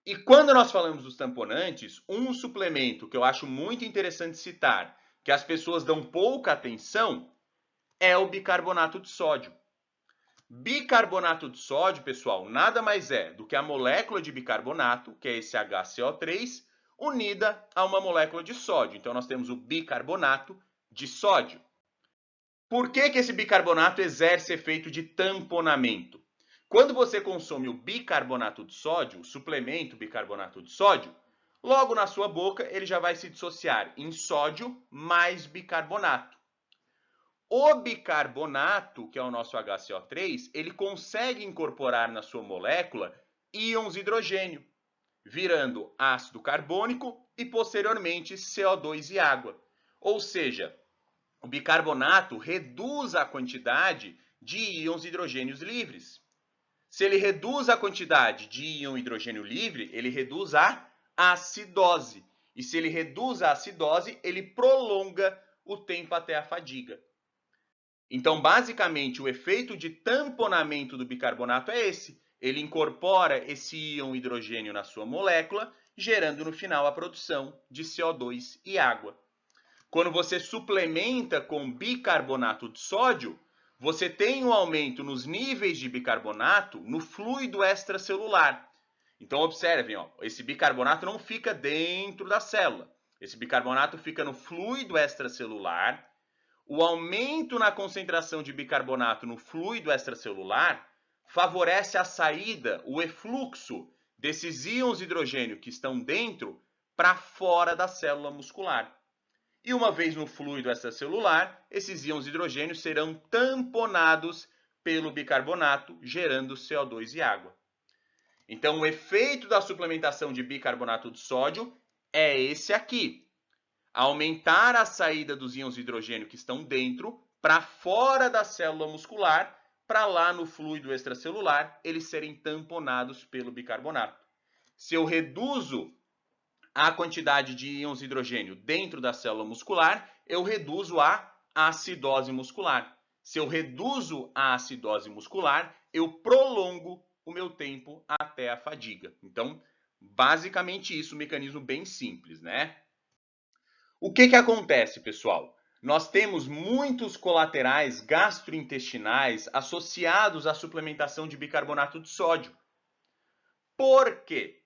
E quando nós falamos dos tamponantes, um suplemento que eu acho muito interessante citar, que as pessoas dão pouca atenção, é o bicarbonato de sódio. Bicarbonato de sódio, pessoal, nada mais é do que a molécula de bicarbonato, que é esse HCO3, unida a uma molécula de sódio. Então, nós temos o bicarbonato de sódio. Por que esse bicarbonato exerce efeito de tamponamento? Quando você consome o bicarbonato de sódio, o suplemento bicarbonato de sódio, logo na sua boca ele já vai se dissociar em sódio mais bicarbonato. O bicarbonato, que é o nosso HCO3, ele consegue incorporar na sua molécula íons hidrogênio, virando ácido carbônico e posteriormente CO2 e água. Ou seja, o bicarbonato reduz a quantidade de íons hidrogênios livres. Se ele reduz a quantidade de íon hidrogênio livre, ele reduz a acidose. E se ele reduz a acidose, ele prolonga o tempo até a fadiga. Então, basicamente, o efeito de tamponamento do bicarbonato é esse. Ele incorpora esse íon hidrogênio na sua molécula, gerando no final a produção de CO2 e água. Quando você suplementa com bicarbonato de sódio, você tem um aumento nos níveis de bicarbonato no fluido extracelular. Então, observem, esse bicarbonato não fica dentro da célula. Esse bicarbonato fica no fluido extracelular. O aumento na concentração de bicarbonato no fluido extracelular favorece a saída, o efluxo desses íons hidrogênio que estão dentro para fora da célula muscular. E uma vez no fluido extracelular, esses íons hidrogênio serão tamponados pelo bicarbonato, gerando CO2 e água. Então, o efeito da suplementação de bicarbonato de sódio é esse aqui. Aumentar a saída dos íons hidrogênio que estão dentro para fora da célula muscular, para lá no fluido extracelular, eles serem tamponados pelo bicarbonato. Se eu reduzo a quantidade de íons hidrogênio dentro da célula muscular, eu reduzo a acidose muscular. Se eu reduzo a acidose muscular, eu prolongo o meu tempo até a fadiga. Então, basicamente isso, um mecanismo bem simples, né? O que acontece, pessoal? Nós temos muitos colaterais gastrointestinais associados à suplementação de bicarbonato de sódio. Por quê?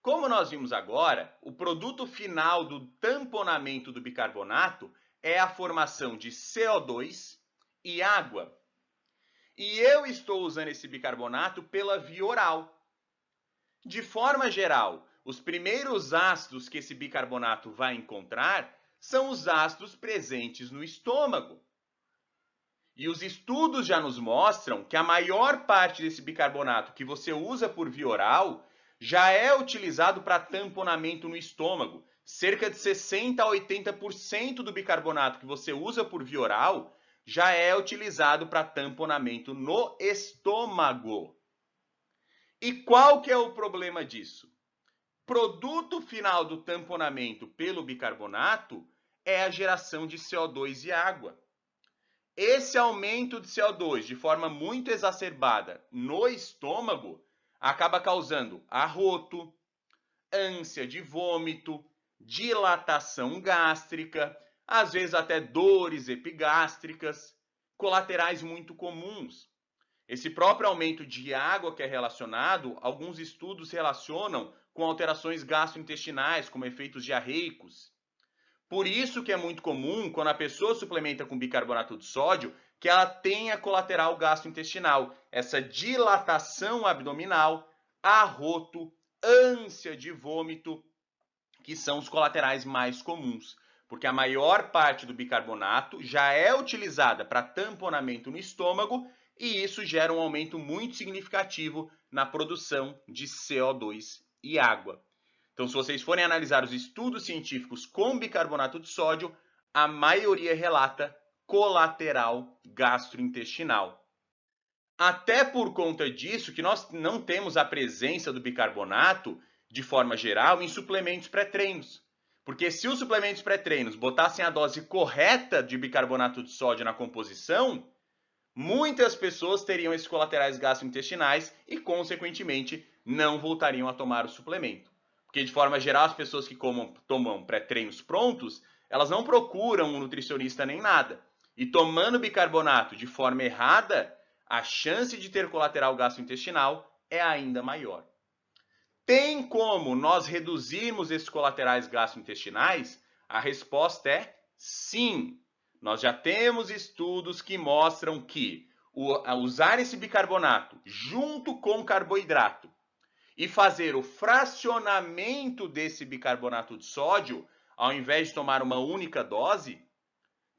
Como nós vimos agora, o produto final do tamponamento do bicarbonato é a formação de CO2 e água. E eu estou usando esse bicarbonato pela via oral. De forma geral, os primeiros ácidos que esse bicarbonato vai encontrar são os ácidos presentes no estômago. E os estudos já nos mostram que a maior parte desse bicarbonato que você usa por via oral já é utilizado para tamponamento no estômago. Cerca de 60 a 80% do bicarbonato que você usa por via oral já é utilizado para tamponamento no estômago. E qual que é o problema disso? Produto final do tamponamento pelo bicarbonato é a geração de CO2 e água. Esse aumento de CO2 de forma muito exacerbada no estômago acaba causando arroto, ânsia de vômito, dilatação gástrica, às vezes até dores epigástricas, colaterais muito comuns. Esse próprio aumento de água que é relacionado, alguns estudos relacionam com alterações gastrointestinais, como efeitos diarreicos. Por isso que é muito comum, quando a pessoa suplementa com bicarbonato de sódio, que ela tenha colateral gastrointestinal, essa dilatação abdominal, arroto, ânsia de vômito, que são os colaterais mais comuns. Porque a maior parte do bicarbonato já é utilizada para tamponamento no estômago e isso gera um aumento muito significativo na produção de CO2 e água. Então, se vocês forem analisar os estudos científicos com bicarbonato de sódio, a maioria relata colateral gastrointestinal. Até por conta disso que nós não temos a presença do bicarbonato, de forma geral, em suplementos pré-treinos. Porque se os suplementos pré-treinos botassem a dose correta de bicarbonato de sódio na composição, muitas pessoas teriam esses colaterais gastrointestinais e, consequentemente, não voltariam a tomar o suplemento. Porque, de forma geral, as pessoas que tomam pré-treinos prontos, elas não procuram um nutricionista nem nada. E tomando bicarbonato de forma errada, a chance de ter colateral gastrointestinal é ainda maior. Tem como nós reduzirmos esses colaterais gastrointestinais? A resposta é sim. Nós já temos estudos que mostram que usar esse bicarbonato junto com carboidrato e fazer o fracionamento desse bicarbonato de sódio, ao invés de tomar uma única dose,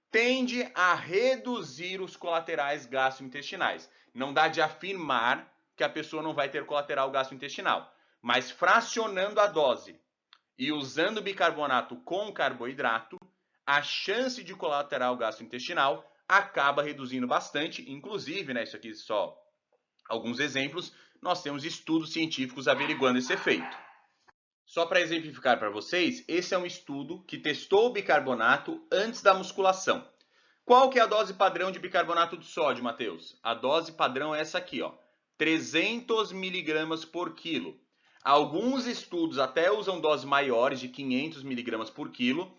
tende a reduzir os colaterais gastrointestinais. Não dá de afirmar que a pessoa não vai ter colateral gastrointestinal, mas fracionando a dose e usando bicarbonato com carboidrato, a chance de colateral gastrointestinal acaba reduzindo bastante. Inclusive, né, isso aqui só alguns exemplos, nós temos estudos científicos averiguando esse efeito. Só para exemplificar para vocês, esse é um estudo que testou o bicarbonato antes da musculação. Qual que é a dose padrão de bicarbonato de sódio, Matheus? A dose padrão é essa aqui, ó, 300 mg por quilo. Alguns estudos até usam doses maiores, de 500 mg por quilo,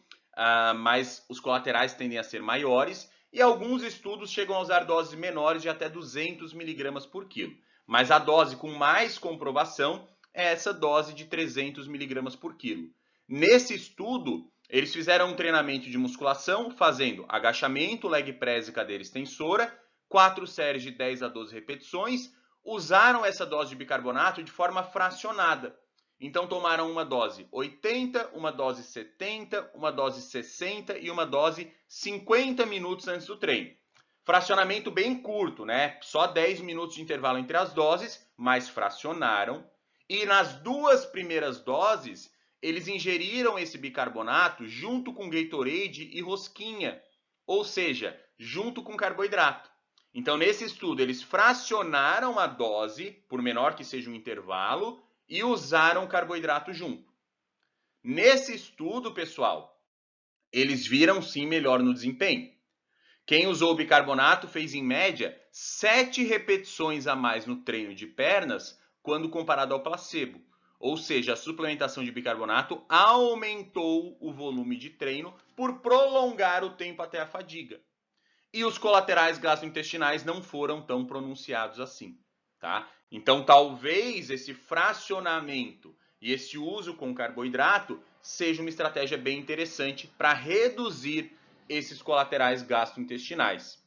mas os colaterais tendem a ser maiores. E alguns estudos chegam a usar doses menores de até 200 mg por quilo. Mas a dose com mais comprovação é essa dose de 300 mg por quilo. Nesse estudo, eles fizeram um treinamento de musculação, fazendo agachamento, leg press e cadeira extensora, 4 séries de 10 a 12 repetições, usaram essa dose de bicarbonato de forma fracionada. Então tomaram uma dose 80, uma dose 70, uma dose 60 e uma dose 50 minutos antes do treino. Fracionamento bem curto, né? Só 10 minutos de intervalo entre as doses, mas fracionaram. E nas duas primeiras doses, eles ingeriram esse bicarbonato junto com Gatorade e rosquinha, ou seja, junto com carboidrato. Então, nesse estudo, eles fracionaram a dose, por menor que seja o intervalo, e usaram carboidrato junto. Nesse estudo, pessoal, eles viram sim melhor no desempenho. Quem usou o bicarbonato fez em média 7 repetições a mais no treino de pernas quando comparado ao placebo. Ou seja, a suplementação de bicarbonato aumentou o volume de treino por prolongar o tempo até a fadiga. E os colaterais gastrointestinais não foram tão pronunciados assim, tá? Então, talvez esse fracionamento e esse uso com carboidrato seja uma estratégia bem interessante para reduzir esses colaterais gastrointestinais.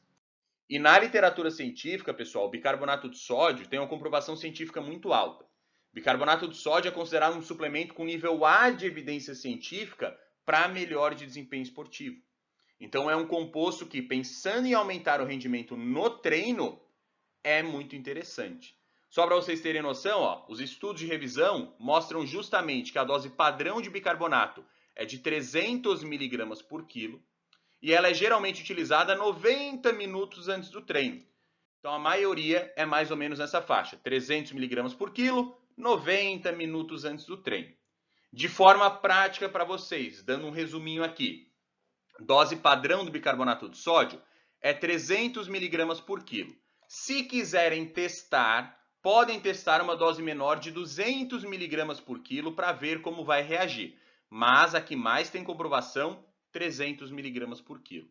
E na literatura científica, pessoal, o bicarbonato de sódio tem uma comprovação científica muito alta. Bicarbonato de sódio é considerado um suplemento com nível A de evidência científica para melhora de desempenho esportivo. Então é um composto que, pensando em aumentar o rendimento no treino, é muito interessante. Só para vocês terem noção, ó, os estudos de revisão mostram justamente que a dose padrão de bicarbonato é de 300 mg por quilo e ela é geralmente utilizada 90 minutos antes do treino. Então a maioria é mais ou menos nessa faixa, 300 mg por quilo, 90 minutos antes do treino. De forma prática para vocês, dando um resuminho aqui. Dose padrão do bicarbonato de sódio é 300 mg por quilo. Se quiserem testar, podem testar uma dose menor de 200 mg por quilo para ver como vai reagir. Mas a que mais tem comprovação, 300 mg por quilo.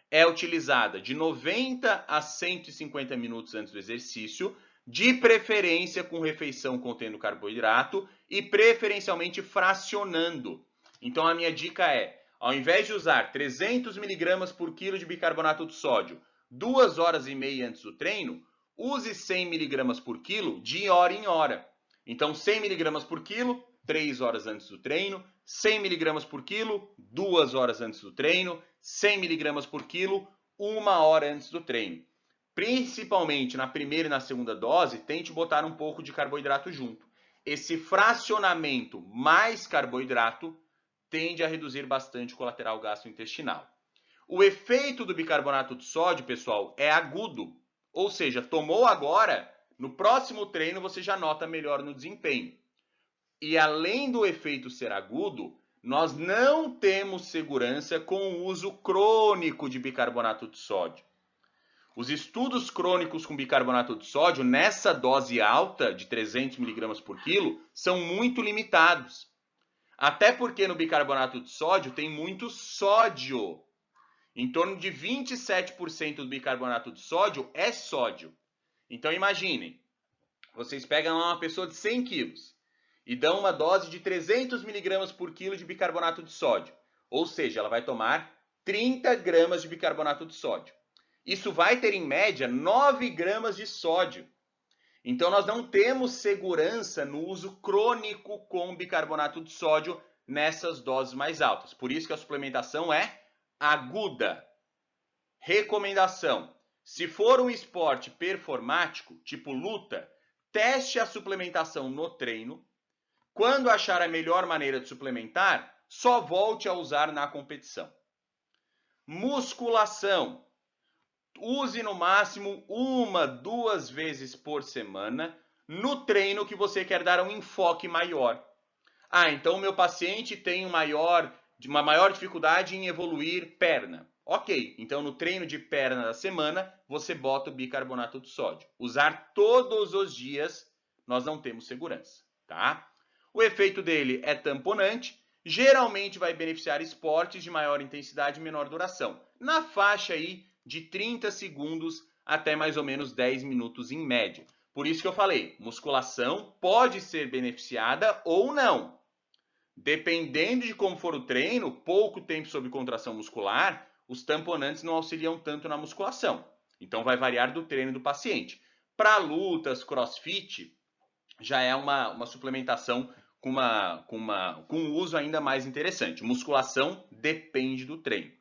É utilizada de 90 a 150 minutos antes do exercício, de preferência com refeição contendo carboidrato e preferencialmente fracionando. Então a minha dica é, ao invés de usar 300 mg por quilo de bicarbonato de sódio 2 horas e meia antes do treino, use 100 mg por quilo de hora em hora. Então 100 mg por quilo, 3 horas antes do treino, 100 mg por quilo, 2 horas antes do treino, 100 mg por quilo, 1 hora antes do treino. Principalmente na primeira e na segunda dose, tente botar um pouco de carboidrato junto. Esse fracionamento mais carboidrato tende a reduzir bastante o colateral gastrointestinal. O efeito do bicarbonato de sódio, pessoal, é agudo. Ou seja, tomou agora, no próximo treino você já nota melhor no desempenho. E além do efeito ser agudo, nós não temos segurança com o uso crônico de bicarbonato de sódio. Os estudos crônicos com bicarbonato de sódio, nessa dose alta de 300 mg por quilo, são muito limitados. Até porque no bicarbonato de sódio tem muito sódio. Em torno de 27% do bicarbonato de sódio é sódio. Então imaginem, vocês pegam lá uma pessoa de 100 quilos e dão uma dose de 300 mg por quilo de bicarbonato de sódio. Ou seja, ela vai tomar 30 gramas de bicarbonato de sódio. Isso vai ter, em média, 9 gramas de sódio. Então, nós não temos segurança no uso crônico com bicarbonato de sódio nessas doses mais altas. Por isso que a suplementação é aguda. Recomendação: se for um esporte performático, tipo luta, teste a suplementação no treino. Quando achar a melhor maneira de suplementar, só volte a usar na competição. Musculação: use no máximo 1-2 vezes por semana no treino que você quer dar um enfoque maior. Ah, então o meu paciente tem uma maior dificuldade em evoluir perna. Ok, então no treino de perna da semana, você bota o bicarbonato de sódio. Usar todos os dias, nós não temos segurança, tá? O efeito dele é tamponante, geralmente vai beneficiar esportes de maior intensidade e menor duração, na faixa aí de 30 segundos até mais ou menos 10 minutos em média. Por isso que eu falei, musculação pode ser beneficiada ou não. Dependendo de como for o treino, pouco tempo sob contração muscular, os tamponantes não auxiliam tanto na musculação. Então vai variar do treino do paciente. Para lutas, crossfit, já é uma suplementação com um uso ainda mais interessante. Musculação depende do treino.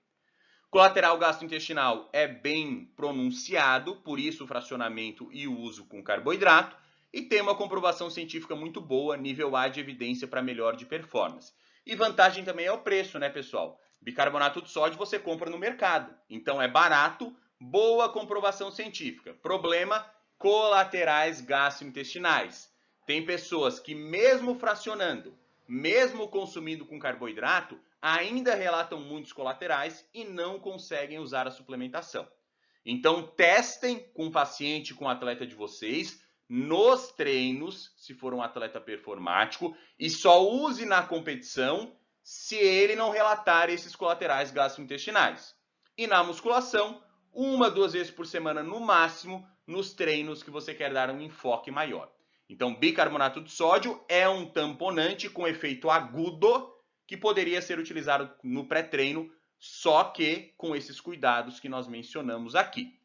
Colateral gastrointestinal é bem pronunciado, por isso o fracionamento e o uso com carboidrato, e tem uma comprovação científica muito boa, nível A de evidência para melhor de performance. E vantagem também é o preço, né, pessoal? Bicarbonato de sódio você compra no mercado, então é barato, boa comprovação científica. Problema, colaterais gastrointestinais. Tem pessoas que mesmo fracionando, mesmo consumindo com carboidrato, ainda relatam muitos colaterais e não conseguem usar a suplementação. Então, testem com o paciente, com o atleta de vocês, nos treinos, se for um atleta performático, e só use na competição se ele não relatar esses colaterais gastrointestinais. E na musculação, 1-2 vezes por semana no máximo, nos treinos que você quer dar um enfoque maior. Então, bicarbonato de sódio é um tamponante com efeito agudo que poderia ser utilizado no pré-treino, só que com esses cuidados que nós mencionamos aqui.